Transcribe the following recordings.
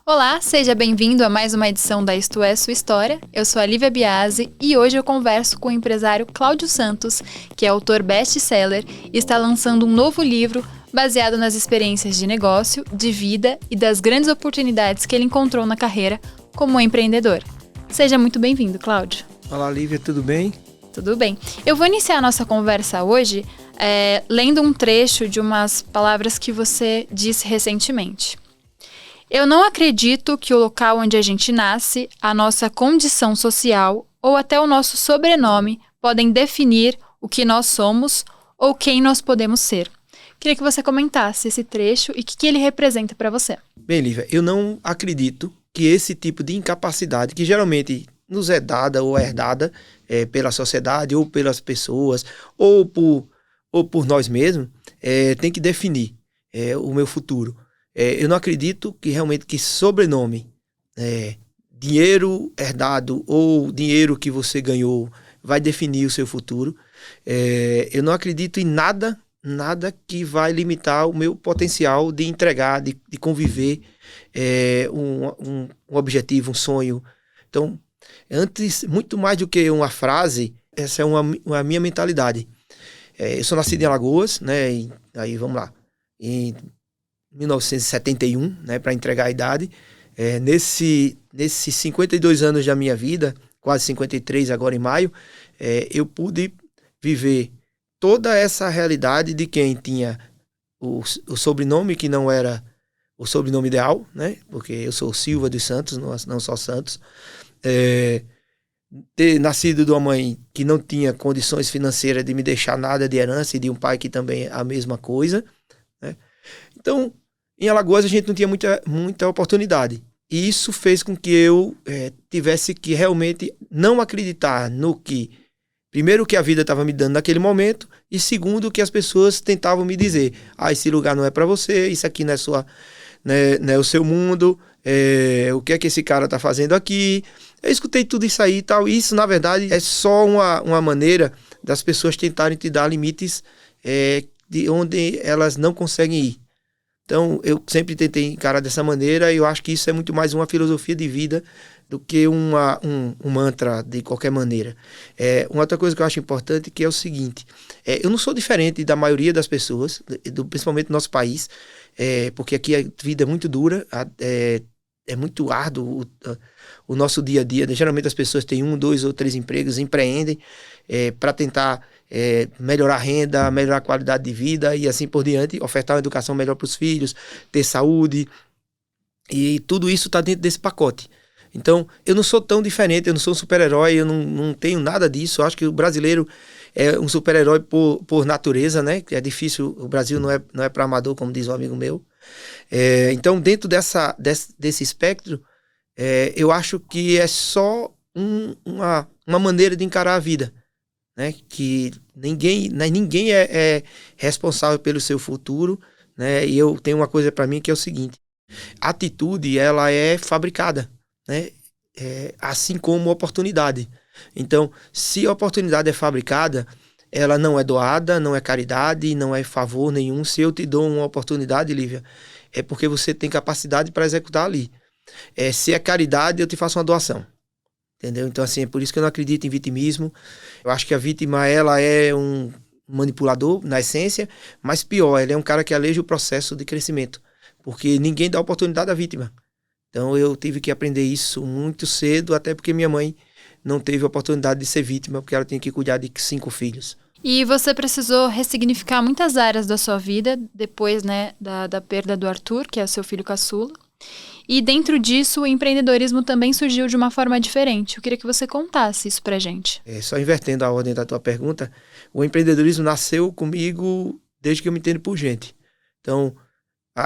Olá, seja bem-vindo a mais uma edição da Isto É Sua História. Eu sou a Lívia Biasi e hoje eu converso com o empresário Cláudio Santos, que é autor best-seller e está lançando um novo livro baseado nas experiências de negócio, de vida e das grandes oportunidades que ele encontrou na carreira como empreendedor. Seja muito bem-vindo, Cláudio. Olá, Lívia, tudo bem? Tudo bem. Eu vou iniciar a nossa conversa hoje lendo um trecho de umas palavras que você disse recentemente. Eu não acredito que o local onde a gente nasce, a nossa condição social ou até o nosso sobrenome podem definir o que nós somos ou quem nós podemos ser. Queria que você comentasse esse trecho e o que ele representa para você. Bem, Lívia, eu não acredito que esse tipo de incapacidade, que geralmente nos é dada ou é herdada pela sociedade ou pelas pessoas ou por nós mesmos, tem que definir o meu futuro. Eu não acredito que realmente que sobrenome, dinheiro herdado ou dinheiro que você ganhou vai definir o seu futuro. Eu não acredito em nada que vai limitar o meu potencial de entregar, de conviver um objetivo, um sonho. Então, antes, muito mais do que uma frase, essa é uma minha mentalidade. Eu sou nascido em Alagoas, né? E aí, vamos lá. Em 1971, né, para entregar a idade. Nesses 52 anos da minha vida, quase 53 agora em maio, eu pude viver toda essa realidade de quem tinha o sobrenome que não era o sobrenome ideal, né, porque eu sou Silva dos Santos, não só Santos. Ter nascido de uma mãe que não tinha condições financeiras de me deixar nada de herança e de um pai que também é a mesma coisa, né? Então, em Alagoas a gente não tinha muita oportunidade. E isso fez com que eu tivesse que realmente não acreditar no que, primeiro, que a vida estava me dando naquele momento, e segundo, que as pessoas tentavam me dizer: esse lugar não é para você, isso aqui não é o seu mundo, o que é que esse cara está fazendo aqui. Eu escutei tudo isso aí e tal, e isso, na verdade, é só uma maneira das pessoas tentarem te dar limites de onde elas não conseguem ir. Então, eu sempre tentei encarar dessa maneira e eu acho que isso é muito mais uma filosofia de vida do que um mantra de qualquer maneira. Uma outra coisa que eu acho importante que é o seguinte: eu não sou diferente da maioria das pessoas, principalmente no nosso país, porque aqui a vida é muito dura, é muito árduo o nosso dia a dia. Geralmente as pessoas têm 1, 2 ou 3 empregos, empreendem para tentar melhorar a renda, melhorar a qualidade de vida e assim por diante, ofertar uma educação melhor para os filhos, ter saúde, e tudo isso está dentro desse pacote. Então, eu não sou tão diferente, eu não sou um super-herói, eu não tenho nada disso. Eu acho que o brasileiro é um super-herói por natureza, né? É difícil, o Brasil não é para amador, como diz um amigo meu. Então, dentro desse espectro, eu acho que é só uma maneira de encarar a vida, né? Que ninguém é responsável pelo seu futuro, né? E eu tenho uma coisa para mim que é o seguinte: a atitude, ela é fabricada, né? Assim como a oportunidade. Então, se a oportunidade é fabricada, ela não é doada, não é caridade, não é favor nenhum. Se eu te dou uma oportunidade, Lívia, é porque você tem capacidade para executar ali. Se é caridade, eu te faço uma doação. Entendeu? Então, assim, é por isso que eu não acredito em vitimismo. Eu acho que a vítima, ela é um manipulador, na essência, mas pior, ela é um cara que aleja o processo de crescimento, porque ninguém dá oportunidade à vítima. Então, eu tive que aprender isso muito cedo, até porque minha mãe não teve a oportunidade de ser vítima, porque ela tinha que cuidar de 5 filhos. E você precisou ressignificar muitas áreas da sua vida, depois, né, da perda do Arthur, que é seu filho caçula. E dentro disso, o empreendedorismo também surgiu de uma forma diferente. Eu queria que você contasse isso pra gente. Só invertendo a ordem da tua pergunta, o empreendedorismo nasceu comigo desde que eu me entendo por gente. Então,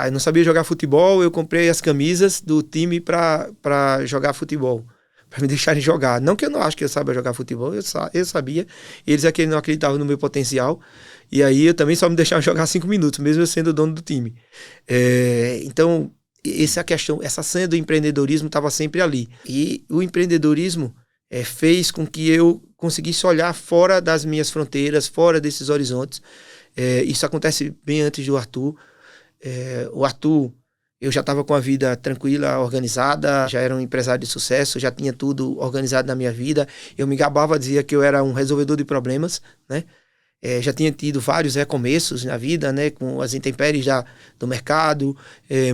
eu não sabia jogar futebol, eu comprei as camisas do time para jogar futebol, para me deixarem jogar. Não que eu não acho que eu saiba jogar futebol, eu sabia. Eles aqui não acreditavam no meu potencial. E aí eu também só me deixavam jogar 5 minutos, mesmo eu sendo o dono do time. Então, essa é a questão, essa senha do empreendedorismo estava sempre ali. E o empreendedorismo fez com que eu conseguisse olhar fora das minhas fronteiras, fora desses horizontes. Isso acontece bem antes do Arthur. O Arthur, Eu já estava com a vida tranquila, organizada, já era um empresário de sucesso, já tinha tudo organizado na minha vida. Eu me gabava, dizia que eu era um resolvedor de problemas, né? Já tinha tido vários recomeços na vida, né? Com as intempéries do mercado,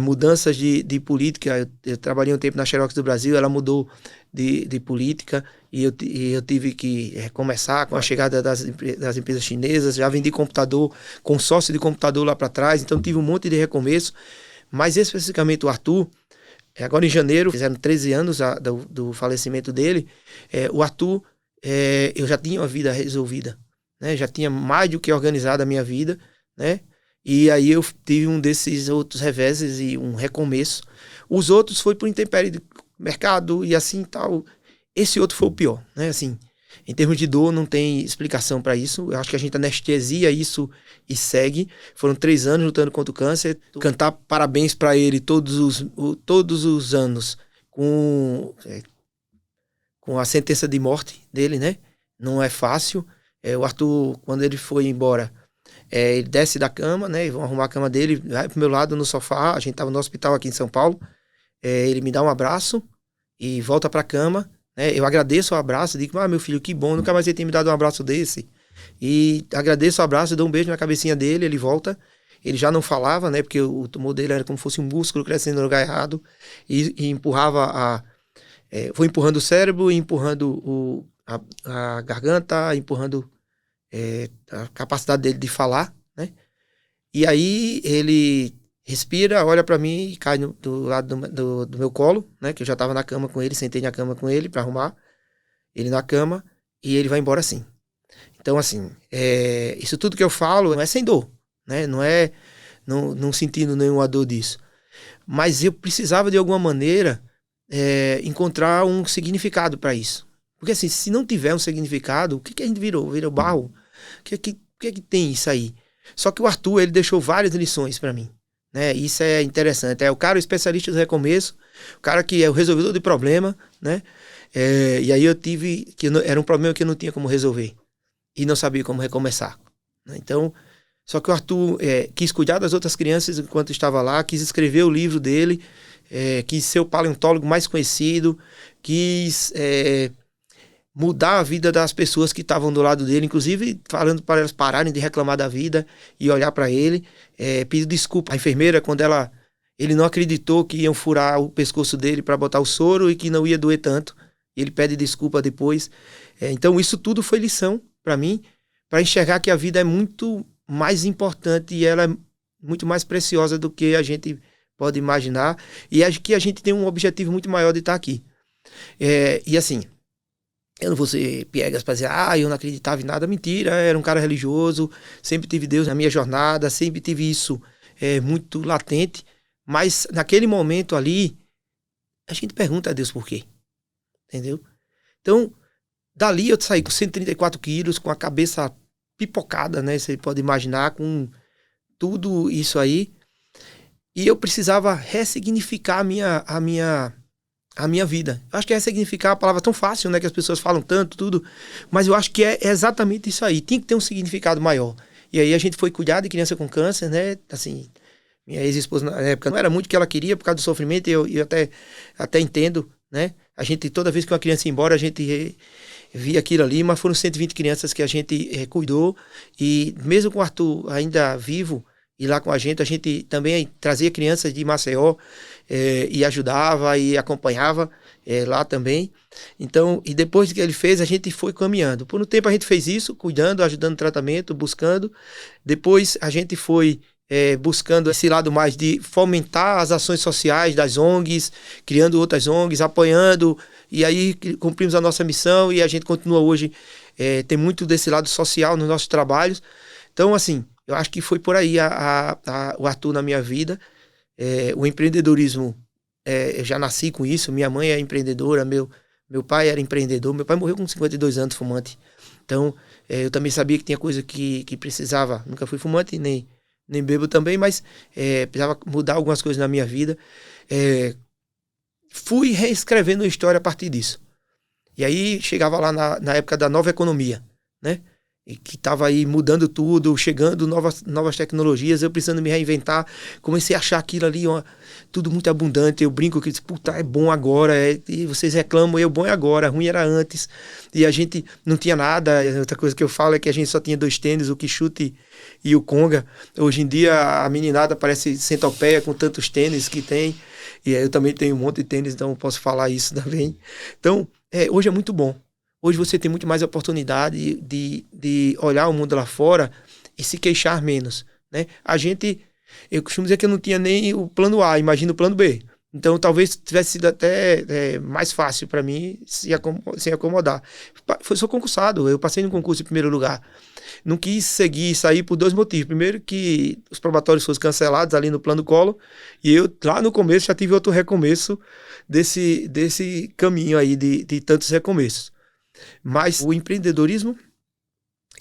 mudanças de política. Eu trabalhei um tempo na Xerox do Brasil, ela mudou de política e eu tive que recomeçar com a chegada das empresas chinesas. Já vendi computador, consórcio de computador lá para trás, então tive um monte de recomeço. Mas especificamente o Arthur, agora em janeiro, fizeram 13 anos do falecimento dele. O Arthur, eu já tinha uma vida resolvida, né? Já tinha mais do que organizado a minha vida, né? E aí eu tive um desses outros reveses e um recomeço. Os outros foi por intempérie de mercado e assim tal. Esse outro foi o pior, né? Assim, em termos de dor, não tem explicação para isso. Eu acho que a gente anestesia isso e segue. Foram 3 anos lutando contra o câncer. Cantar parabéns para ele todos os anos com a sentença de morte dele, né? Não é fácil. O Arthur, quando ele foi embora, ele desce da cama, né? Vão arrumar a cama dele, vai pro meu lado no sofá. A gente tava no hospital aqui em São Paulo. Ele me dá um abraço e volta pra cama. Eu agradeço o abraço, digo, meu filho, que bom, nunca mais ele tem me dado um abraço desse. E agradeço o abraço, dou um beijo na cabecinha dele, ele volta. Ele já não falava, né? Porque o tumor dele era como se fosse um músculo crescendo no lugar errado. E empurrava foi empurrando o cérebro, empurrando a garganta, empurrando a capacidade dele de falar, né? E aí ele respira, olha pra mim e cai do lado do meu colo, né? Que eu já tava na cama com ele, sentei na cama com ele pra arrumar ele na cama e ele vai embora assim. Então, assim, isso tudo que eu falo não é sem dor, né? Não sentindo nenhuma dor disso. Mas eu precisava, de alguma maneira, encontrar um significado para isso. Porque, assim, se não tiver um significado, o que a gente virou? Virou barro? O que tem isso aí? Só que o Arthur, ele deixou várias lições para mim, né? Isso é interessante. É o cara, o especialista do recomeço, o cara que é o resolvedor de problema, né? E aí eu tive, era um problema que eu não tinha como resolver. E não sabia como recomeçar, né? Então, só que o Arthur quis cuidar das outras crianças enquanto estava lá, quis escrever o livro dele, quis ser o paleontólogo mais conhecido, quis mudar a vida das pessoas que estavam do lado dele, inclusive falando para elas pararem de reclamar da vida e olhar para ele. Pediu desculpa à enfermeira quando ele não acreditou que iam furar o pescoço dele para botar o soro e que não ia doer tanto. Ele pede desculpa depois. Então isso tudo foi lição para mim, para enxergar que a vida é muito mais importante e ela é muito mais preciosa do que a gente pode imaginar, e acho que a gente tem um objetivo muito maior de estar aqui. E assim, eu não vou ser piegas para dizer, eu não acreditava em nada. Mentira, era um cara religioso, sempre tive Deus na minha jornada, sempre tive isso muito latente, mas naquele momento ali, a gente pergunta a Deus por quê, entendeu? Então, dali eu saí com 134 quilos, com a cabeça pipocada, né? Você pode imaginar, com tudo isso aí. E eu precisava ressignificar a minha vida. Eu acho que ressignificar é uma palavra tão fácil, né? Que as pessoas falam tanto, tudo. Mas eu acho que é exatamente isso aí. Tem que ter um significado maior. E aí a gente foi cuidar de criança com câncer, né? Assim, minha ex-esposa na época não era muito o que ela queria por causa do sofrimento. E eu até entendo, né? A gente, toda vez que uma criança ia embora, a gente via aquilo ali. Mas foram 120 crianças que a gente cuidou. E mesmo com o Arthur ainda vivo e lá com a gente também trazia crianças de Maceió e ajudava e acompanhava lá também. Então, e depois que ele fez, a gente foi caminhando. Por um tempo a gente fez isso, cuidando, ajudando no tratamento, buscando. Depois a gente foi buscando esse lado mais de fomentar as ações sociais das ONGs, criando outras ONGs, apoiando, e aí cumprimos a nossa missão e a gente continua hoje, tem muito desse lado social nos nossos trabalhos. Então, assim, eu acho que foi por aí o Arthur na minha vida. O empreendedorismo, eu já nasci com isso. Minha mãe é empreendedora, meu pai era empreendedor. Meu pai morreu com 52 anos, fumante. Então, eu também sabia que tinha coisa que precisava. Nunca fui fumante, nem bebo também, mas precisava mudar algumas coisas na minha vida. Fui reescrevendo a história a partir disso. E aí, chegava lá na época da nova economia, né? e que estava aí mudando tudo, chegando novas tecnologias, eu precisando me reinventar, comecei a achar aquilo ali, ó, tudo muito abundante, eu brinco que, puta, é bom agora, e vocês reclamam, e o bom é agora, ruim era antes, e a gente não tinha nada, outra coisa que eu falo é que a gente só tinha 2 tênis, o Quixote e o Conga. Hoje em dia a meninada parece centopeia com tantos tênis que tem, e eu também tenho um monte de tênis, então posso falar isso também. Então, hoje é muito bom. Hoje você tem muito mais oportunidade de olhar o mundo lá fora e se queixar menos, né? Eu costumo dizer que eu não tinha nem o plano A, imagina o plano B. Então talvez tivesse sido até mais fácil para mim se acomodar. Sou concursado, eu passei no concurso em primeiro lugar. Não quis sair por 2 motivos. Primeiro que os probatórios foram cancelados ali no plano Collor, e eu lá no começo já tive outro recomeço desse caminho aí de tantos recomeços. Mas o empreendedorismo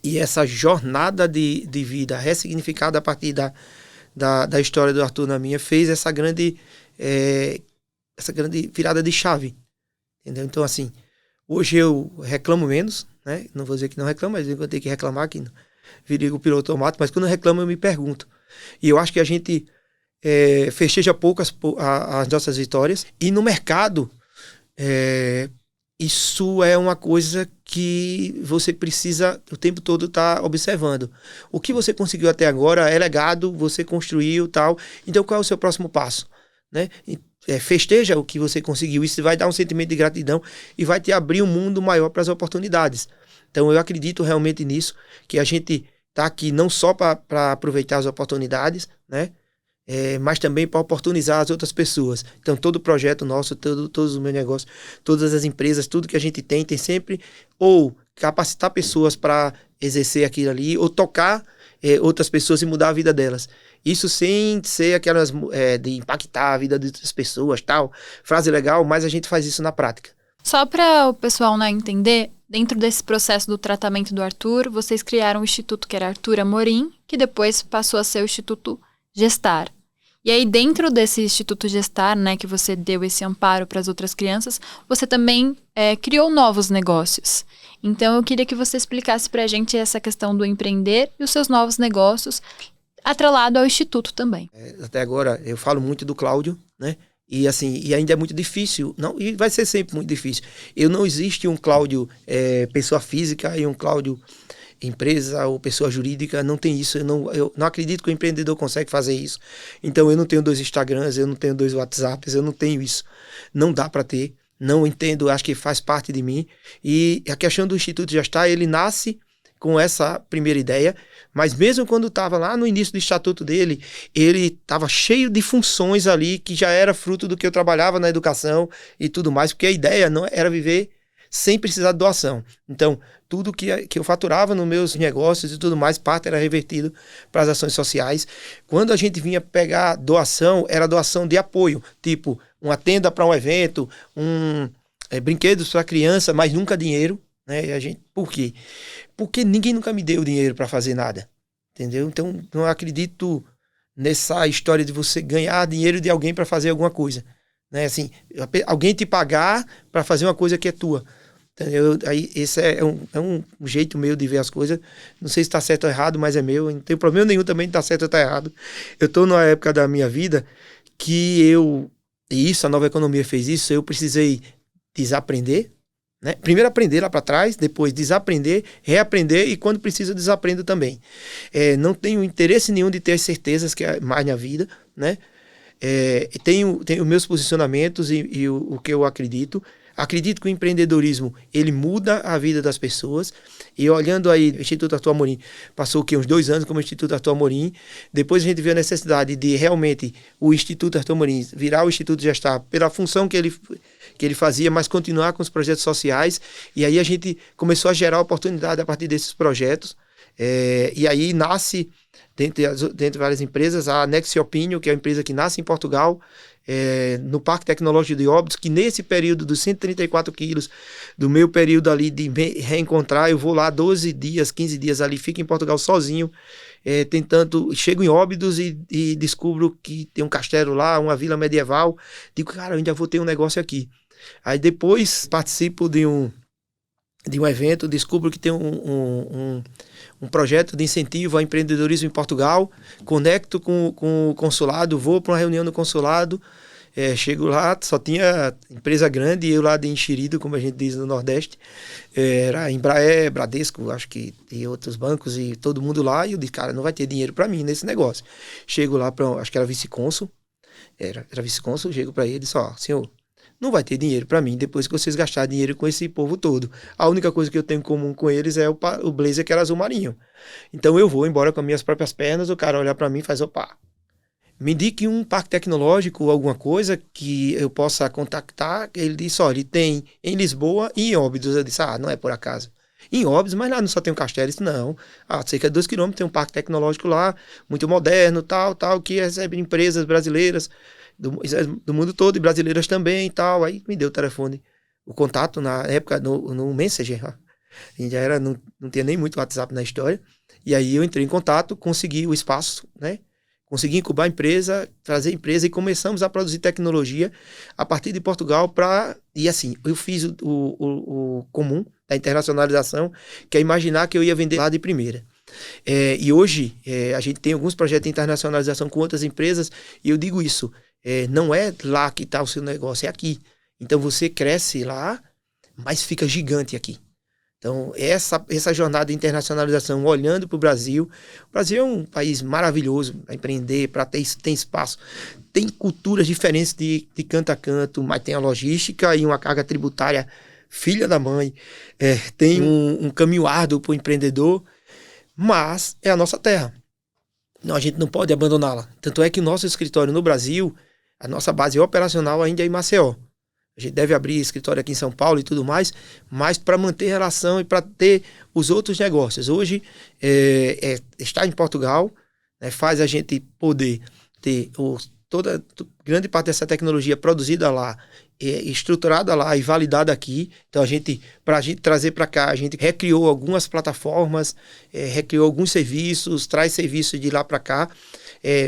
e essa jornada de vida ressignificada a partir da história do Arthur na minha fez essa grande virada de chave, entendeu? Então assim, hoje eu reclamo menos, né? Não vou dizer que não reclamo, mas eu vou ter que reclamar que virei o piloto automático, mas quando eu reclamo eu me pergunto. E eu acho que a gente festeja pouco as nossas vitórias, e no mercado isso é uma coisa que você precisa o tempo todo estar observando. O que você conseguiu até agora é legado, você construiu tal. Então qual é o seu próximo passo? Né? Festeja o que você conseguiu. Isso vai dar um sentimento de gratidão e vai te abrir um mundo maior para as oportunidades. Então eu acredito realmente nisso, que a gente está aqui não só para aproveitar as oportunidades, né? Mas também para oportunizar as outras pessoas. Então todo projeto nosso, todos os meus negócios, todas as empresas, tudo que a gente tem sempre ou capacitar pessoas para exercer aquilo ali, ou tocar outras pessoas e mudar a vida delas. Isso sem ser aquelas de impactar a vida de outras pessoas, tal. Frase legal, mas a gente faz isso na prática. Só para o pessoal entender, dentro desse processo do tratamento do Arthur, vocês criaram um instituto que era Arthur Amorim, que depois passou a ser o Instituto Gestar. E aí, dentro desse Instituto Gestar, né, que você deu esse amparo para as outras crianças, você também criou novos negócios. Então, eu queria que você explicasse para a gente essa questão do empreender e os seus novos negócios, atrelado ao Instituto também. Até agora, eu falo muito do Cláudio, né? E assim, e ainda é muito difícil, e vai ser sempre muito difícil. Não existe um Cláudio pessoa física e um Cláudio empresa ou pessoa jurídica, não tem isso. Eu não acredito que o empreendedor consegue fazer isso. Então eu não tenho 2 Instagrams, eu não tenho 2 WhatsApps, eu não tenho isso. Não dá para ter, não entendo, acho que faz parte de mim. E a questão do Instituto Gestar, ele nasce com essa primeira ideia, mas mesmo quando estava lá no início do estatuto dele, ele estava cheio de funções ali que já era fruto do que eu trabalhava na educação e tudo mais, porque a ideia não era viver sem precisar de doação. Então, tudo que eu faturava nos meus negócios e tudo mais, parte era revertido para as ações sociais. Quando a gente vinha pegar doação, era doação de apoio, tipo uma tenda para um evento, brinquedos para criança, mas nunca dinheiro, né? Por quê? Porque ninguém nunca me deu dinheiro para fazer nada, entendeu? Então, não acredito nessa história de você ganhar dinheiro de alguém para fazer alguma coisa, né? Assim, alguém te pagar para fazer uma coisa que é tua. Aí esse é um jeito meu de ver as coisas. Não sei se está certo ou errado, mas é meu. Não tenho problema nenhum também de estar certo ou estar errado. Eu estou numa época da minha vida que a nova economia fez isso, eu precisei desaprender, né? Primeiro aprender lá para trás, depois desaprender, reaprender e quando precisa desaprendo também. Não tenho interesse nenhum de ter as certezas que é mais na vida, né? Tenho meus posicionamentos e o que eu acredito. Acredito que o empreendedorismo, ele muda a vida das pessoas. E olhando aí, o Instituto Arthur Amorim passou uns 2 anos como Instituto Arthur Amorim. Depois a gente viu a necessidade de realmente o Instituto Arthur Amorim virar o Instituto Gestar pela função que ele fazia, mas continuar com os projetos sociais. E aí a gente começou a gerar oportunidade a partir desses projetos. E aí nasce, dentre várias empresas, a Nexiopinio, que é a empresa que nasce em Portugal, no Parque Tecnológico de Óbidos, que nesse período dos 134 quilos, do meu período ali de me reencontrar, eu vou lá 12 dias, 15 dias ali, fico em Portugal sozinho, chego em Óbidos e descubro que tem um castelo lá, uma vila medieval, digo, cara, eu ainda vou ter um negócio aqui. Aí depois participo de de um evento, descubro que tem um projeto de incentivo ao empreendedorismo em Portugal, conecto com o consulado, vou para uma reunião no consulado, chego lá, só tinha empresa grande, eu lá de enxerido, como a gente diz no Nordeste, era Embraer, Bradesco, acho que e outros bancos, e todo mundo lá, e eu disse, cara, não vai ter dinheiro para mim nesse negócio. Chego lá, acho que era vice-cônsul, era vice-cônsul, chego para ele e disse, ó, senhor, não vai ter dinheiro para mim depois que vocês gastarem dinheiro com esse povo todo. A única coisa que eu tenho em comum com eles é o blazer que era azul marinho. Então eu vou embora com as minhas próprias pernas, o cara olha para mim e faz, opa, me indique um parque tecnológico ou alguma coisa que eu possa contactar. Ele disse, olha, ele tem em Lisboa e em Óbidos. Eu disse, não é por acaso. Em Óbidos, mas lá não só tem um castelo. Ele disse, não, cerca de 2 quilômetros tem um parque tecnológico lá, muito moderno, tal, que recebe empresas brasileiras do mundo todo e brasileiras também e tal. Aí me deu o telefone, o contato na época no Messenger. A gente já era, não tinha nem muito WhatsApp na história. E aí eu entrei em contato, consegui o espaço, né? Consegui incubar a empresa, trazer a empresa e começamos a produzir tecnologia a partir de Portugal e assim, eu fiz o comum da internacionalização, que é imaginar que eu ia vender lá de primeira. E hoje a gente tem alguns projetos de internacionalização com outras empresas e eu digo isso, não é lá que está o seu negócio, é aqui. Então você cresce lá, mas fica gigante aqui. Então, essa jornada de internacionalização, olhando para o Brasil é um país maravilhoso para empreender, para tem espaço, tem culturas diferentes de canto a canto, mas tem a logística e uma carga tributária filha da mãe, tem um caminho árduo para o empreendedor, mas é a nossa terra. Não, a gente não pode abandoná-la. Tanto é que o nosso escritório no Brasil, a nossa base operacional ainda é em Maceió. A gente deve abrir escritório aqui em São Paulo e tudo mais, mas para manter relação e para ter os outros negócios. Hoje, estar em Portugal, né, faz a gente poder ter grande parte dessa tecnologia produzida lá, estruturada lá e validada aqui. Então, para a gente trazer para cá, a gente recriou algumas plataformas, recriou alguns serviços, traz serviços de lá para cá.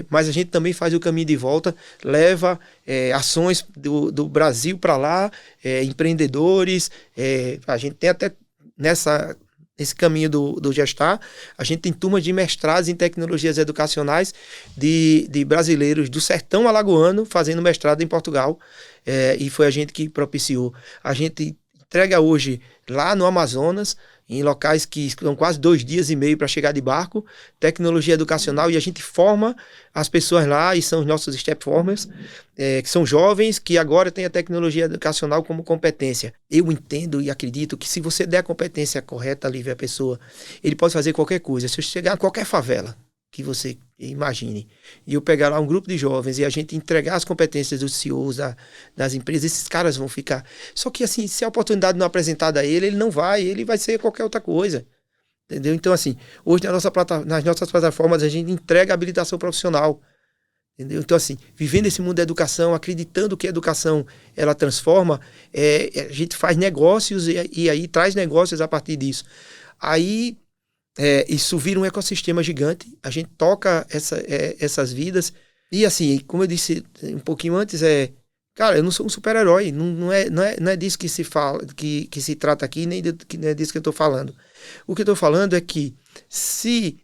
Mas a gente também faz o caminho de volta, leva ações do Brasil para lá, empreendedores, a gente tem até nesse caminho do Gestar, a gente tem turmas de mestrados em tecnologias educacionais de brasileiros do sertão alagoano fazendo mestrado em Portugal, e foi a gente que propiciou. A gente entrega hoje lá no Amazonas, em locais que são quase 2 dias e meio para chegar de barco, tecnologia educacional, e a gente forma as pessoas lá, e são os nossos stepformers, que são jovens que agora têm a tecnologia educacional como competência. Eu entendo e acredito que se você der a competência correta ali à pessoa, ele pode fazer qualquer coisa. Se eu chegar em qualquer favela que você imagine, e eu pegar lá um grupo de jovens e a gente entregar as competências dos CEOs das empresas, esses caras vão ficar. Só que assim, se a oportunidade não é apresentada a ele não vai, ele vai ser qualquer outra coisa. Entendeu? Então assim, hoje nas nossas plataformas a gente entrega habilitação profissional. Entendeu? Então assim, vivendo esse mundo da educação, acreditando que a educação ela transforma, a gente faz negócios e aí traz negócios a partir disso. Aí isso vira um ecossistema gigante, a gente toca essas vidas, e assim, como eu disse um pouquinho antes, cara, eu não sou um super-herói, não é disso que se fala, que se trata aqui, nem é disso que eu estou falando. O que eu estou falando é que se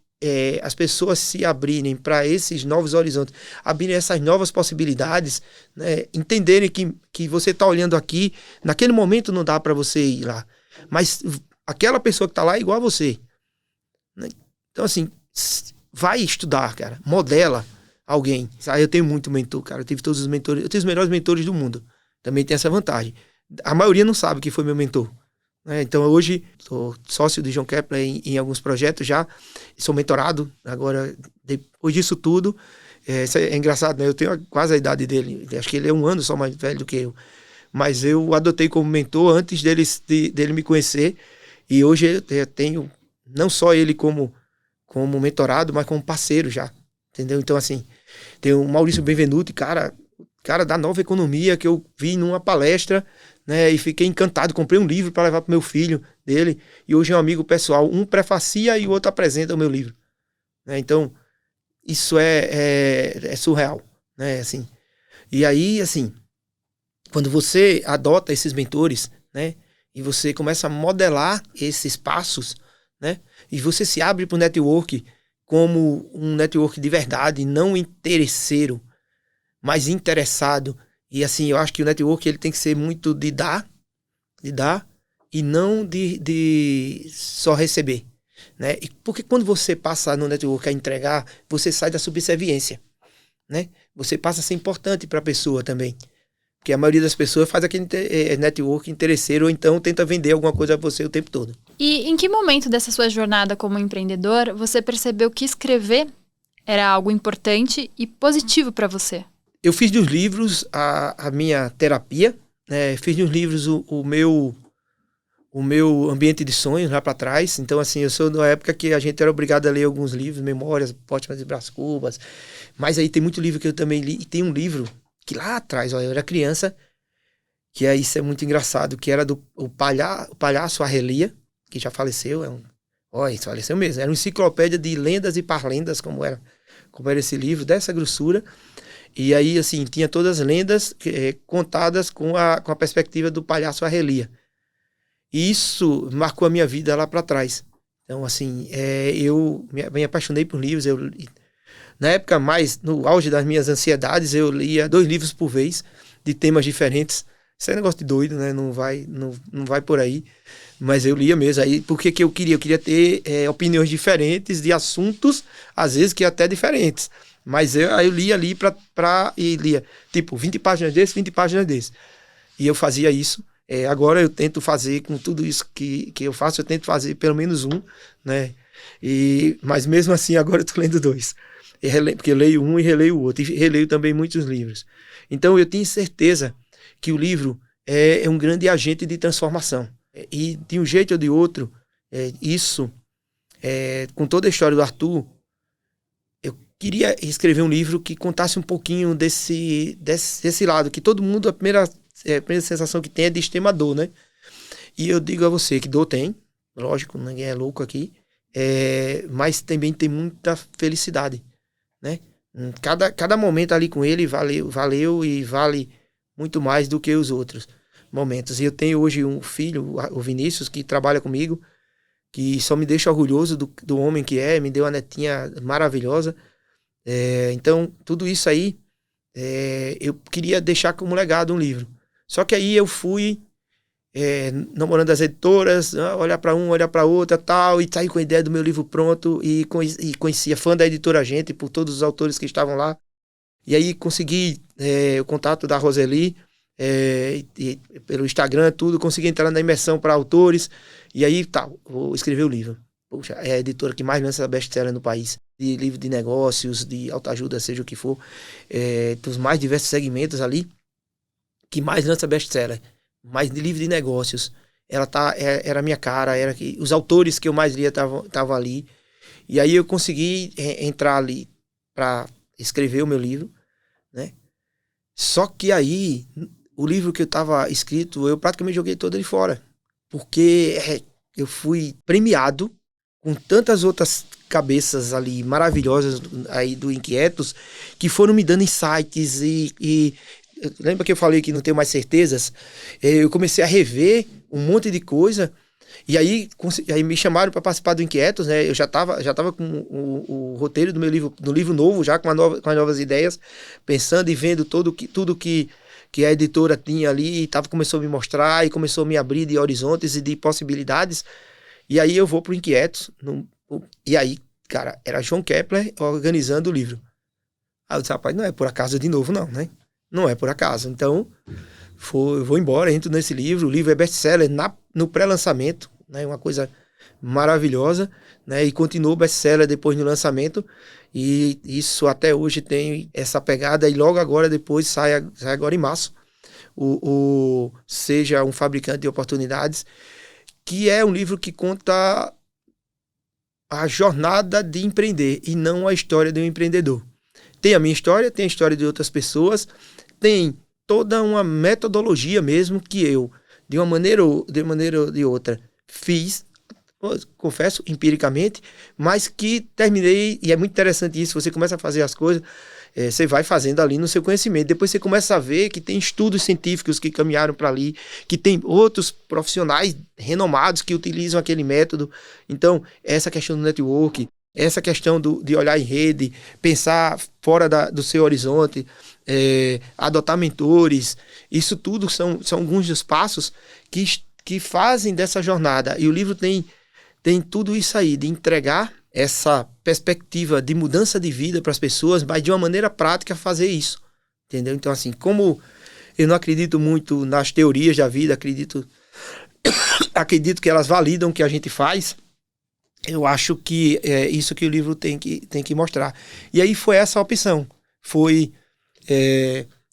as pessoas se abrirem para esses novos horizontes, abrirem essas novas possibilidades, né, entenderem que você está olhando aqui, naquele momento não dá para você ir lá, mas aquela pessoa que está lá é igual a você. Então, assim, vai estudar, cara. Modela alguém. Eu tenho muito mentor, cara. Eu tive todos os mentores. Eu tenho os melhores mentores do mundo. Também tem essa vantagem. A maioria não sabe que foi meu mentor. Então, hoje, sou sócio de João Kepler em alguns projetos já. Sou mentorado. Agora, depois disso tudo, isso é engraçado, né? Eu tenho quase a idade dele. Acho que ele é 1 ano só mais velho do que eu. Mas eu o adotei como mentor antes dele me conhecer. E hoje eu tenho não só ele como mentorado, mas como parceiro já, entendeu? Então, assim, tem o Maurício Benvenuti, cara da nova economia, que eu vi numa palestra, né, e fiquei encantado, comprei um livro para levar pro meu filho dele, e hoje é um amigo pessoal, um prefacia e o outro apresenta o meu livro, né? Então, isso é surreal, né, assim. E aí, assim, quando você adota esses mentores, né, e você começa a modelar esses passos, né? E você se abre para o network como um network de verdade, não interesseiro, mas interessado. E assim, eu acho que o network ele tem que ser muito de dar e não de só receber, né? E porque quando você passa no network a entregar, você sai da subserviência, né? Você passa a ser importante para a pessoa também. Porque a maioria das pessoas faz aquele network interesseiro ou então tenta vender alguma coisa a você o tempo todo. E em que momento dessa sua jornada como empreendedor você percebeu que escrever era algo importante e positivo para você? Eu fiz dos livros a minha terapia, né? Fiz dos livros o meu ambiente de sonhos lá para trás. Então, assim, eu sou da época que a gente era obrigado a ler alguns livros, Memórias Póstumas de Brás Cubas. Mas aí tem muito livro que eu também li. E tem um livro que lá atrás, ó, eu era criança, que é, isso é muito engraçado, que era do o Palhaço Arrelia, que já faleceu. Isso faleceu mesmo. Era uma enciclopédia de lendas e parlendas, como era esse livro, dessa grossura. E aí, assim, tinha todas as lendas contadas com a perspectiva do Palhaço Arrelia. E isso marcou a minha vida lá para trás. Então, assim, eu me apaixonei por livros. Na época, no auge das minhas ansiedades, eu lia 2 livros por vez, de temas diferentes. Isso é um negócio de doido, né? Não vai por aí. Mas eu lia mesmo. Aí, por que eu queria? Eu queria ter opiniões diferentes de assuntos, às vezes que até diferentes. Mas eu lia ali e lia, tipo, 20 páginas desse, 20 páginas desse. E eu fazia isso. Agora eu tento fazer, com tudo isso que eu faço, eu tento fazer pelo menos um, né? Mas mesmo assim, agora eu tô lendo 2. Porque eu leio um e releio o outro. E releio também muitos livros. Então eu tenho certeza que o livro é um grande agente de transformação. E de um jeito ou de outro, com toda a história do Arthur, eu queria escrever um livro que contasse um pouquinho desse lado, que todo mundo, a primeira sensação que tem é de extrema dor, né? E eu digo a você que dor tem, lógico, ninguém é louco aqui, mas também tem muita felicidade, né? Cada momento ali com ele valeu e vale muito mais do que os outros momentos. E eu tenho hoje um filho, o Vinícius, que trabalha comigo, que só me deixa orgulhoso do homem que me deu uma netinha maravilhosa. Então, tudo isso aí, eu queria deixar como legado um livro. Só que aí eu fui namorando as editoras, olhar para um, olhar para outra, tal, e saí com a ideia do meu livro pronto, e conhecia fã da editora Gente, por todos os autores que estavam lá. E aí consegui o contato da Roseli, e pelo Instagram, tudo, consegui entrar na imersão para autores, e aí vou escrever o livro. Poxa, é a editora que mais lança best-seller no país, de livro de negócios, de autoajuda, seja o que for, dos mais diversos segmentos ali, que mais lança best-seller, mais de livro de negócios. Era a minha cara, os autores que eu mais lia estavam ali. E aí eu consegui entrar ali para escrever o meu livro, né? Só que aí, o livro que eu estava escrito, eu praticamente joguei todo ele fora. Porque eu fui premiado com tantas outras cabeças ali maravilhosas aí do Inquietos, que foram me dando insights e lembra que eu falei que não tenho mais certezas? Eu comecei a rever um monte de coisa, e aí me chamaram para participar do Inquietos, né? Eu já tava com o roteiro do meu livro, do livro novo, já com as novas ideias, pensando e vendo tudo que a editora tinha ali, e começou a me mostrar, e começou a me abrir de horizontes e de possibilidades. E aí eu vou pro Inquietos, e aí, cara, era João Kepler organizando o livro. Aí eu disse, rapaz, não é por acaso de novo não, né? Não é por acaso. Então, eu vou embora, entro nesse livro. O livro é best-seller no pré-lançamento, né? Uma coisa maravilhosa, né? E continuou best-seller depois no lançamento. E isso até hoje tem essa pegada. E logo agora, depois, sai agora em março, o Seja um Fabricante de Oportunidades, que é um livro que conta a jornada de empreender e não a história de um empreendedor. Tem a minha história, tem a história de outras pessoas, tem toda uma metodologia mesmo que eu, de uma maneira ou de outra, fiz, confesso, empiricamente, mas que terminei, e é muito interessante isso, você começa a fazer as coisas, Você vai fazendo ali no seu conhecimento. Depois você começa a ver que tem estudos científicos que caminharam para ali, que tem outros profissionais renomados que utilizam aquele método. Então, essa questão do network, essa questão de olhar em rede, pensar fora do seu horizonte, adotar mentores, isso tudo são alguns dos passos que fazem dessa jornada. E o livro tem tudo isso aí, de entregar essa perspectiva de mudança de vida para as pessoas, mas de uma maneira prática fazer isso, entendeu? Então, assim, como eu não acredito muito nas teorias da vida, acredito que elas validam o que a gente faz, eu acho que é isso que o livro tem que mostrar. E aí foi essa a opção, foi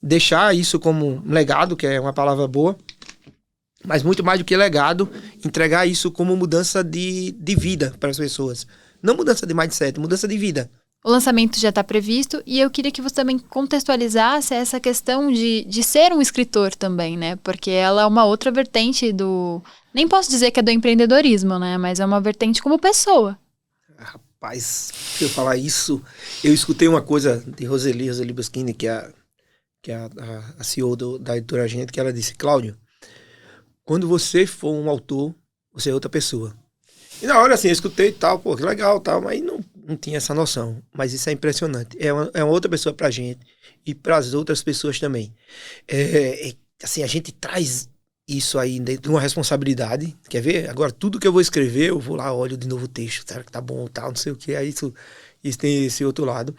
deixar isso como um legado, que é uma palavra boa, mas muito mais do que legado, entregar isso como mudança de vida para as pessoas. Não mudança de mindset, mudança de vida. O lançamento já está previsto e eu queria que você também contextualizasse essa questão de ser um escritor também, né? Porque ela é uma outra vertente do... Nem posso dizer que é do empreendedorismo, né? Mas é uma vertente como pessoa. Rapaz, se eu falar isso... Eu escutei uma coisa de Roseli Boschini, que é a CEO da editora Gente, que ela disse: Cláudio, quando você for um autor, você é outra pessoa. E na hora, assim, eu escutei e tal, pô, que legal, tal, mas não tinha essa noção. Mas isso é impressionante. É uma outra pessoa pra gente e pras outras pessoas também. Assim, a gente traz isso aí dentro de uma responsabilidade. Quer ver? Agora, tudo que eu vou escrever, eu vou lá, olho de novo o texto. Será que tá bom, tal, não sei o que. Aí isso tem esse outro lado.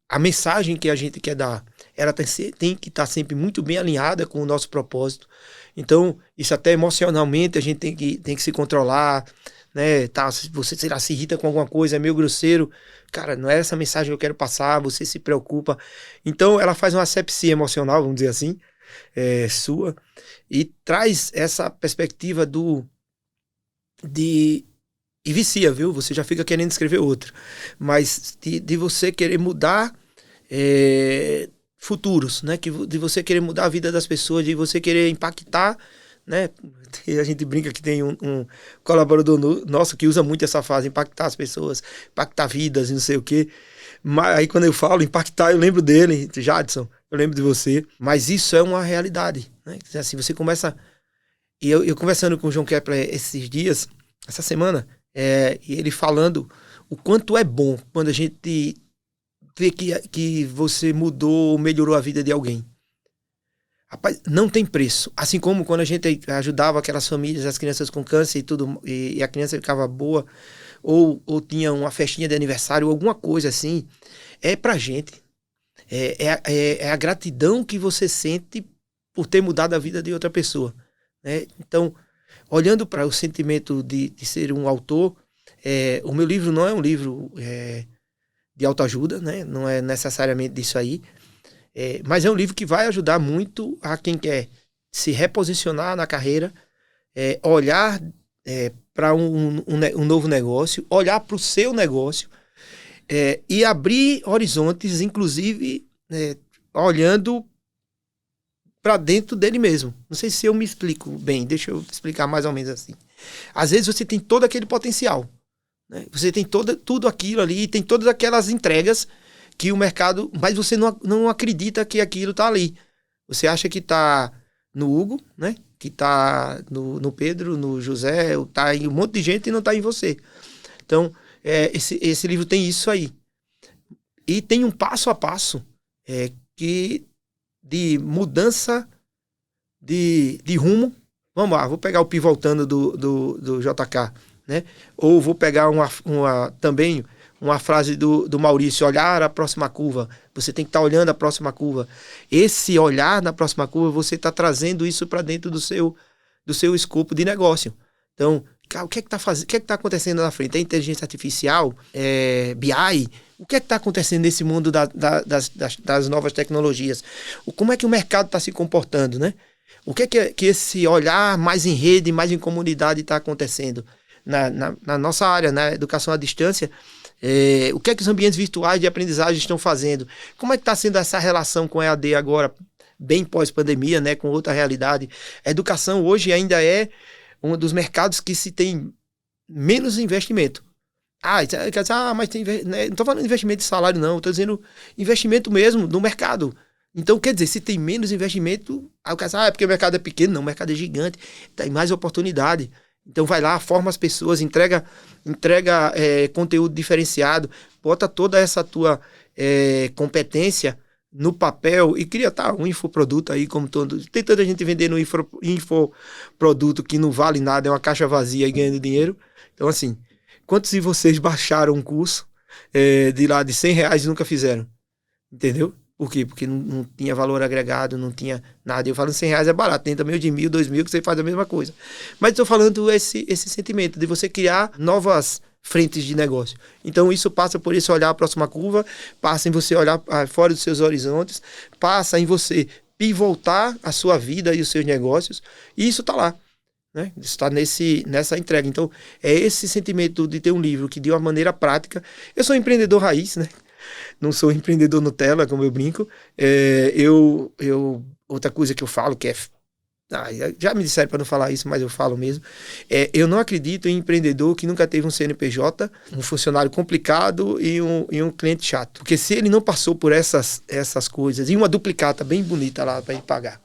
A mensagem que a gente quer dar, ela tem que estar sempre muito bem alinhada com o nosso propósito. Então, isso até emocionalmente a gente tem que se controlar, né? Tá, se você, sei lá, se irrita com alguma coisa, é meio grosseiro, cara, não é essa mensagem que eu quero passar, você se preocupa. Então, ela faz uma asepsia emocional, vamos dizer assim, sua, e traz essa perspectiva e vicia, viu? Você já fica querendo escrever outro. Mas de você querer mudar futuros, né? De você querer mudar a vida das pessoas, de você querer impactar, né? A gente brinca que tem um colaborador nosso que usa muito essa frase, impactar as pessoas, impactar vidas e não sei o quê. Mas aí quando eu falo impactar, eu lembro dele, Jadson, eu lembro de você. Mas isso é uma realidade, né? Assim, você começa... E eu conversando com o João Kepler esses dias, essa semana, e ele falando o quanto é bom quando a gente vê que você mudou ou melhorou a vida de alguém. Rapaz, não tem preço. Assim como quando a gente ajudava aquelas famílias, as crianças com câncer e tudo, e a criança ficava boa, ou tinha uma festinha de aniversário, alguma coisa assim, pra gente. É a gratidão que você sente por ter mudado a vida de outra pessoa, né? Então, olhando para o sentimento de ser um autor, o meu livro não é um livro de autoajuda, né? Não é necessariamente disso aí, mas é um livro que vai ajudar muito a quem quer se reposicionar na carreira, olhar para um novo negócio, olhar para o seu negócio e abrir horizontes, inclusive olhando para dentro dele mesmo. Não sei se eu me explico bem, deixa eu explicar mais ou menos assim. Às vezes você tem todo aquele potencial, né? Você tem tudo aquilo ali, tem todas aquelas entregas que o mercado... Mas você não acredita que aquilo está ali. Você acha que está no Hugo, né? Que está no Pedro, no José, está em um monte de gente e não está em você. Então, esse livro tem isso aí. E tem um passo a passo de mudança de rumo. Vamos lá, vou pegar o Pivotando do JK, né? Ou vou pegar também uma frase do Maurício: olhar a próxima curva. Você tem que estar olhando a próxima curva. Esse olhar na próxima curva, você está trazendo isso para dentro do seu escopo de negócio. Então, cara, o que é que está acontecendo na frente? É inteligência artificial? BI? O que é que está acontecendo nesse mundo das novas tecnologias? Como é que o mercado está se comportando, né? O que é que esse olhar mais em rede, mais em comunidade está acontecendo? Na nossa área, na educação à distância, o que é que os ambientes virtuais de aprendizagem estão fazendo? Como é que está sendo essa relação com a EAD agora, bem pós-pandemia, né, com outra realidade? A educação hoje ainda é um dos mercados que se tem menos investimento, Quer dizer, mas tem, né? Não estou falando de investimento de salário, não. Estou dizendo investimento mesmo no mercado. Então, quer dizer, se tem menos investimento, aí o cara diz, é porque o mercado é pequeno. Não, o mercado é gigante, tem mais oportunidade. Então, vai lá, forma as pessoas, entrega conteúdo diferenciado, bota toda essa tua competência no papel e cria um infoproduto aí, como todo. Tem tanta gente vendendo infoproduto que não vale nada, é uma caixa vazia e ganhando dinheiro. Então, assim, quantos de vocês baixaram um curso de lá de R$100 e nunca fizeram? Entendeu? Por quê? Porque não tinha valor agregado, não tinha nada. Eu falo R$100 é barato, tem também o de 1.000, 2.000 que você faz a mesma coisa. Mas estou falando esse sentimento de você criar novas frentes de negócio. Então isso passa por isso olhar a próxima curva, passa em você olhar fora dos seus horizontes, passa em você pivotar a sua vida e os seus negócios, e isso está lá. Né? Isso está nessa entrega. Então é esse sentimento de ter um livro que de uma maneira prática. Eu sou um empreendedor raiz, né? Não sou empreendedor Nutella, como eu brinco. Outra coisa que eu falo que já me disseram para não falar isso, mas eu falo mesmo. Eu não acredito em empreendedor que nunca teve um CNPJ, um funcionário complicado e um cliente chato. Porque se ele não passou por essas coisas, e uma duplicata bem bonita lá para ele pagar,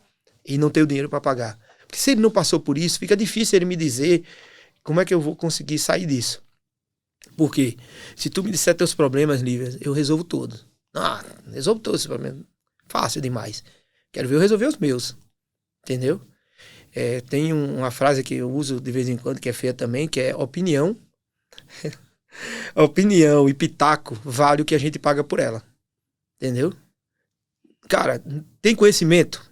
e não ter o dinheiro para pagar. Porque se ele não passou por isso, fica difícil ele me dizer como é que eu vou conseguir sair disso. Porque se tu me disser teus problemas, Lívia, eu resolvo todos. Resolvo todos esses problemas. Fácil demais. Quero ver eu resolver os meus. Entendeu? Tem uma frase que eu uso de vez em quando, que é feia também, que é opinião. Opinião e pitaco vale o que a gente paga por ela. Entendeu? Cara, tem conhecimento?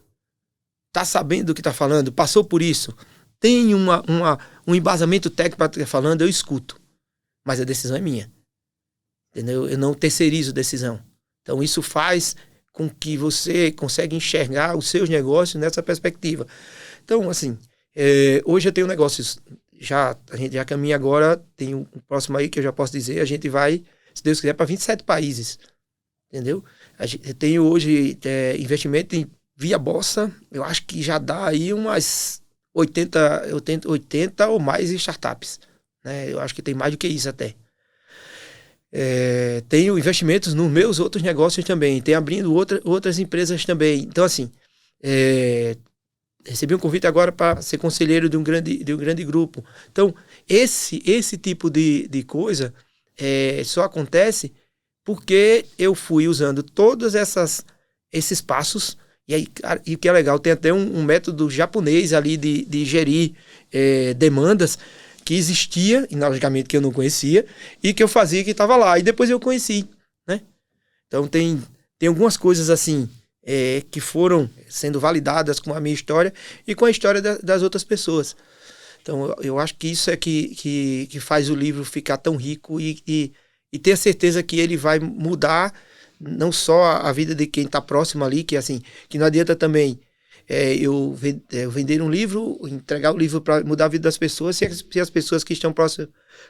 Tá sabendo do que tá falando? Passou por isso? Tem um embasamento técnico para estar falando? Eu escuto. Mas a decisão é minha. Entendeu? Eu não terceirizo decisão. Então isso faz com que você consiga enxergar os seus negócios nessa perspectiva. Então, assim, hoje eu tenho negócios, a gente já caminha agora, tem um próximo aí que eu já posso dizer, a gente vai, se Deus quiser, para 27 países. Entendeu? Eu tenho hoje investimento via bolsa, eu acho que já dá aí umas 80 ou mais startups. Né? Eu acho que tem mais do que isso até. Tenho investimentos nos meus outros negócios também. Tenho abrindo outras empresas também. Então, assim, recebi um convite agora para ser conselheiro de um grande grupo. Então, esse tipo de coisa só acontece porque eu fui usando todos esses passos. E aí, cara, e o que é legal, tem até um método japonês ali de gerir demandas que existia, e logicamente que eu não conhecia, e que eu fazia que estava lá. E depois eu conheci, né? Então tem algumas coisas assim que foram sendo validadas com a minha história e com a história das outras pessoas. Então eu acho que isso é que faz o livro ficar tão rico e ter a certeza que ele vai mudar não só a vida de quem está próximo ali, que assim, que não adianta também eu vender um livro, entregar o livro para mudar a vida das pessoas, se as pessoas que estão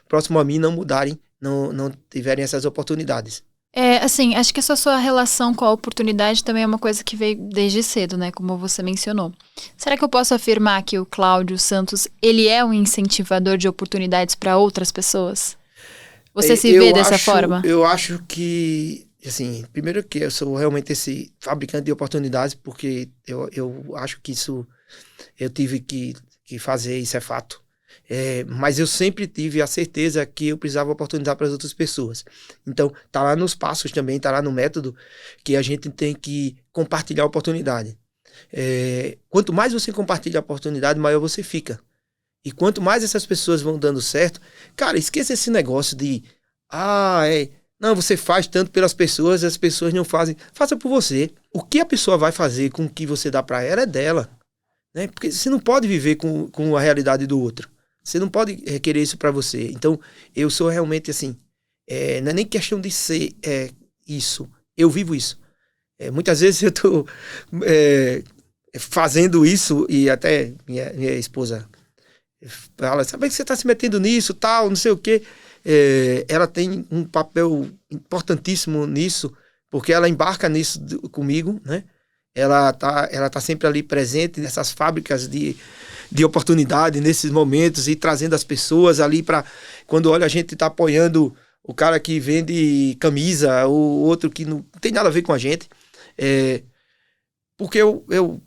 próximo a mim não mudarem, não tiverem essas oportunidades. Assim, acho que essa sua relação com a oportunidade também é uma coisa que veio desde cedo, né? Como você mencionou. Será que eu posso afirmar que o Cláudio Santos, ele é um incentivador de oportunidades para outras pessoas? Você se vê dessa forma? Eu acho que, assim, primeiro que eu sou realmente esse fabricante de oportunidades, porque eu acho que isso, eu tive que fazer, isso é fato. Mas eu sempre tive a certeza que eu precisava oportunizar para as outras pessoas. Então, tá lá nos passos também, tá lá no método, que a gente tem que compartilhar a oportunidade. Quanto mais você compartilha a oportunidade, maior você fica. E quanto mais essas pessoas vão dando certo, cara, esqueça esse negócio de, não, você faz tanto pelas pessoas, as pessoas não fazem. Faça por você. O que a pessoa vai fazer com o que você dá para ela é dela. Né? Porque você não pode viver com a realidade do outro. Você não pode requerer isso para você. Então, eu sou realmente assim, não é nem questão de ser isso. Eu vivo isso. Muitas vezes eu tô fazendo isso e até minha esposa fala, sabe que você está se metendo nisso, tal, não sei o quê. Ela tem um papel importantíssimo nisso, porque ela embarca nisso comigo, né? Ela tá sempre ali presente nessas fábricas de de oportunidade nesses momentos e trazendo as pessoas ali para quando olha a gente está apoiando o cara que vende camisa, o outro que não tem nada a ver com a gente. Porque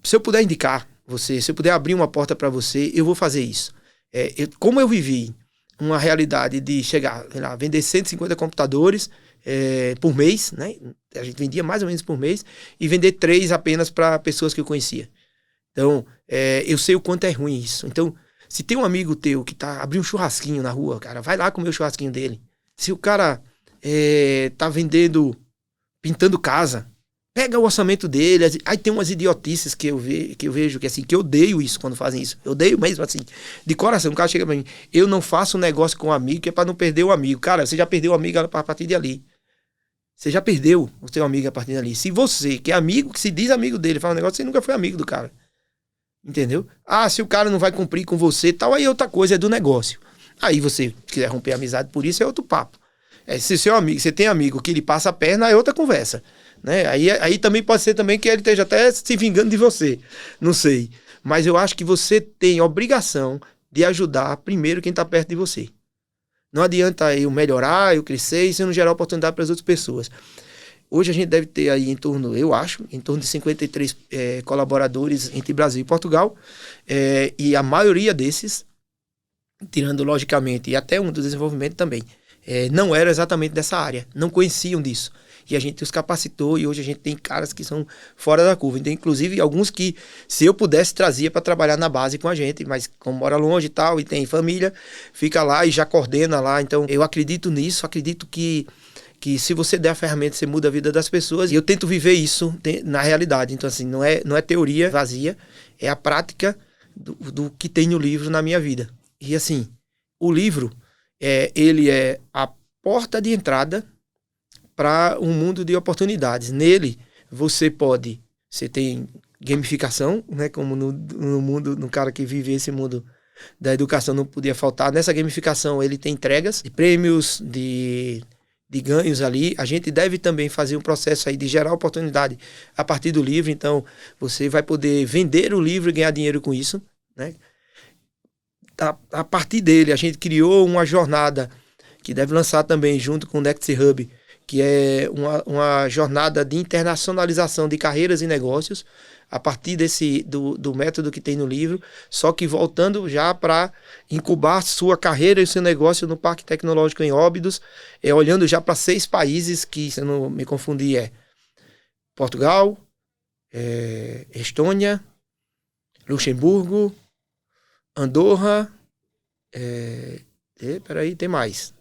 se eu puder indicar você, se eu puder abrir uma porta para você, eu vou fazer isso. Como eu vivi uma realidade de chegar, sei lá, vender 150 computadores por mês, né? A gente vendia mais ou menos por mês, e vender 3 apenas para pessoas que eu conhecia. Então, eu sei o quanto é ruim isso. Então, se tem um amigo teu que tá abrindo um churrasquinho na rua, cara, vai lá comer o churrasquinho dele. Se o cara tá pintando casa, pega o orçamento dele. Aí tem umas idiotices que eu vejo que assim, que eu odeio isso quando fazem isso. Eu odeio mesmo, assim, de coração. O cara chega pra mim, eu não faço um negócio com um amigo que é pra não perder o amigo. Cara, você já perdeu o amigo a partir de ali. Você já perdeu o seu amigo a partir dali. Se você, que é amigo, que se diz amigo dele, fala um negócio, você nunca foi amigo do cara. Entendeu? Se o cara não vai cumprir com você e tal, aí outra coisa, é do negócio. Aí você quiser romper a amizade por isso, é outro papo. Se seu amigo, você tem amigo que ele passa a perna, é outra conversa. Né? Aí também pode ser também que ele esteja até se vingando de você. Não sei. Mas eu acho que você tem a obrigação de ajudar primeiro quem está perto de você. Não adianta eu melhorar, eu crescer e você não gerar oportunidade para as outras pessoas. Hoje a gente deve ter aí em torno de 53 colaboradores entre Brasil e Portugal. E a maioria desses, tirando logicamente, e até um do desenvolvimento também, não era exatamente dessa área, não conheciam disso. E a gente os capacitou e hoje a gente tem caras que são fora da curva. Então, inclusive, alguns que, se eu pudesse, trazia para trabalhar na base com a gente, mas como mora longe e tal, e tem família, fica lá e já coordena lá. Então, eu acredito nisso, acredito que se você der a ferramenta, você muda a vida das pessoas. E eu tento viver isso na realidade. Então, assim, não é teoria vazia, é a prática do que tem no livro na minha vida. E, assim, o livro, ele é a porta de entrada para um mundo de oportunidades. Nele, você tem gamificação, né, como no mundo, no cara que vive esse mundo da educação não podia faltar. Nessa gamificação, ele tem entregas de prêmios, de ganhos ali. A gente deve também fazer um processo aí de gerar oportunidade a partir do livro. Então, você vai poder vender o livro e ganhar dinheiro com isso, né? A partir dele, a gente criou uma jornada que deve lançar também junto com o Next Hub, que é uma jornada de internacionalização de carreiras e negócios, a partir do método que tem no livro, só que voltando já para incubar sua carreira e seu negócio no Parque Tecnológico em Óbidos, olhando já para 6 países, que, se eu não me confundir, Portugal, Estônia, Luxemburgo, Andorra, tem mais.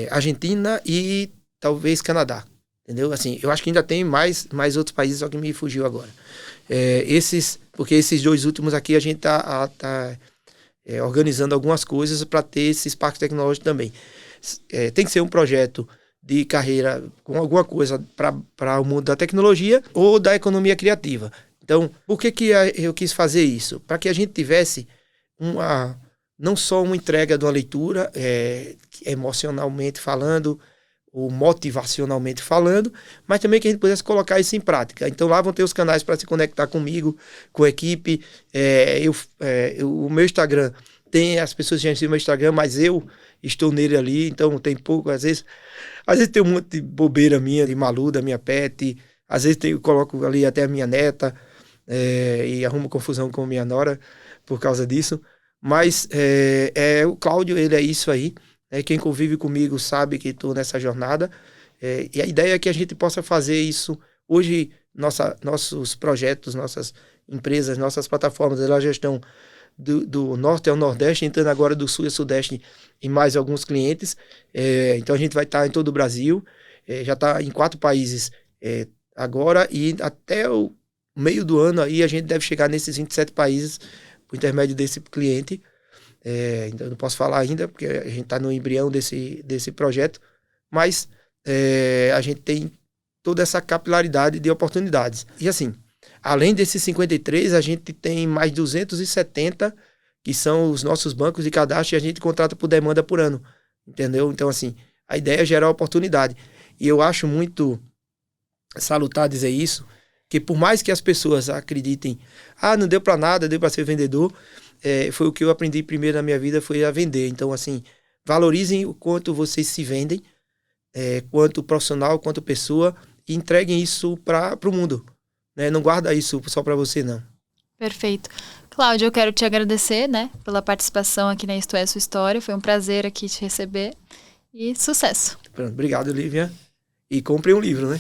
Argentina e talvez Canadá, entendeu? Assim, eu acho que ainda tem mais outros países, só que me fugiu agora. Porque esses 2 últimos aqui a gente tá organizando algumas coisas para ter esses parques tecnológicos também. Tem que ser um projeto de carreira com alguma coisa para o mundo da tecnologia ou da economia criativa. Então, por que eu quis fazer isso? Para que a gente tivesse não só uma entrega de uma leitura, emocionalmente falando, ou motivacionalmente falando, mas também que a gente pudesse colocar isso em prática. Então lá vão ter os canais para se conectar comigo, com a equipe. O meu Instagram, tem as pessoas que já ensinam o meu Instagram, mas eu estou nele ali, então tem pouco, às vezes tem um monte de bobeira minha, de Malu, da minha pet, às vezes eu coloco ali até a minha neta, e arrumo confusão com a minha nora por causa disso. Mas o Cláudio, ele é isso aí. Quem convive comigo sabe que estou nessa jornada. E a ideia é que a gente possa fazer isso. Hoje, nossos projetos, nossas empresas, nossas plataformas, elas já estão do norte ao nordeste, entrando agora do sul e sudeste em mais alguns clientes. Então a gente vai estar em todo o Brasil. Já está em 4 países agora, e até o meio do ano aí a gente deve chegar nesses 27 países por intermédio desse cliente. Então eu não posso falar ainda, porque a gente está no embrião desse projeto, mas a gente tem toda essa capilaridade de oportunidades. E assim, além desses 53, a gente tem mais 270, que são os nossos bancos de cadastro, e a gente contrata por demanda por ano, entendeu? Então assim, a ideia é gerar oportunidade. E eu acho muito salutar dizer isso, Porque por mais que as pessoas acreditem, não deu para nada, deu para ser vendedor, foi o que eu aprendi primeiro na minha vida, foi a vender. Então, assim, valorizem o quanto vocês se vendem, quanto profissional, quanto pessoa, e entreguem isso para o mundo. Né? Não guarda isso só para você, não. Perfeito. Cláudio, eu quero te agradecer, né, pela participação aqui na Isto É Sua História. Foi um prazer aqui te receber e sucesso. Pronto, obrigado, Lívia. E compre um livro, né?